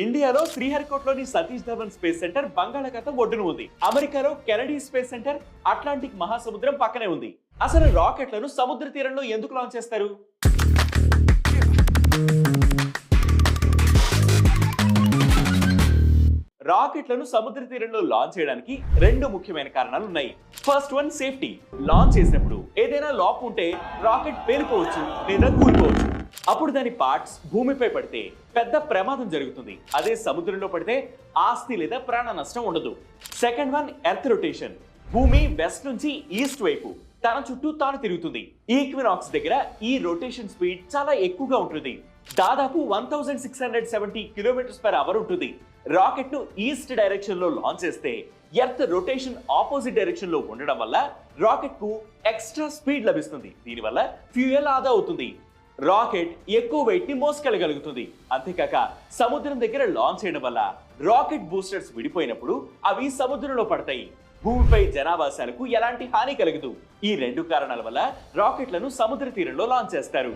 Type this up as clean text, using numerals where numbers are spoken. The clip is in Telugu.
ఇండియాలో శ్రీహరికోటలోని సతీష్ ధవన్ స్పేస్ సెంటర్ బంగాళాఖాతం ఒడ్డున ఉంది. అమెరికాలో కెనడీ స్పేస్ సెంటర్ అట్లాంటిక్ మహాసముద్రం పక్కనే ఉంది. అసలు రాకెట్లను సముద్ర తీరంలో ఎందుకు లాంచ్ చేస్తారు? రాకెట్లను సముద్ర తీరంలో లాంచ్ చేయడానికి రెండు ముఖ్యమైన కారణాలు ఉన్నాయి. First one, safety. లాంచ్ చేసినప్పుడు ఏదైనా లాక్ ఉంటే రాకెట్ పేలిపోవచ్చు లేదా కూలిపోవచ్చు. అప్పుడు దాని పార్ట్స్ భూమిపై పడితే పెద్ద ప్రమాదం జరుగుతుంది. అదే సముద్రంలో పడితే ఆస్తి లేదా ప్రాణ నష్టం ఉండదు. Second one, earth rotation. భూమి వెస్ట్ నుంచి ఈస్ట్ వైపు తన చుట్టూ తాను తిరుగుతుంది. ఈక్వినాక్స్ దగ్గర ఈ రొటేషన్ స్పీడ్ చాలా ఎక్కువగా ఉంటుంది. దాదాపు 1670 km/h ఉంటుంది. రాకెట్ ను ఈస్ట్ డైరెక్షన్ లో లాంచ్ చేస్తే ఎర్త్ రొటేషన్ ఆపోజిట్ డైరెక్షన్ లో ఉండడం వల్ల రాకెట్ కు ఎక్స్ట్రా స్పీడ్ లభిస్తుంది. దీనివల్ల ఫ్యూయల్ ఆదా అవుతుంది. రాకెట్ ఎక్కువ వెయిట్ ని మోసుకెళ్ళగలుగుతుంది. అంతేకాక సముద్రం దగ్గర లాంచ్ చేయడం వల్ల రాకెట్ బూస్టర్స్ విడిపోయినప్పుడు అవి సముద్రంలో పడతాయి. భూమిపై జనావాసాలకు ఎలాంటి హాని కలగదు. ఈ రెండు కారణాల వల్ల రాకెట్లను సముద్ర తీరంలో లాంచ్ చేస్తారు.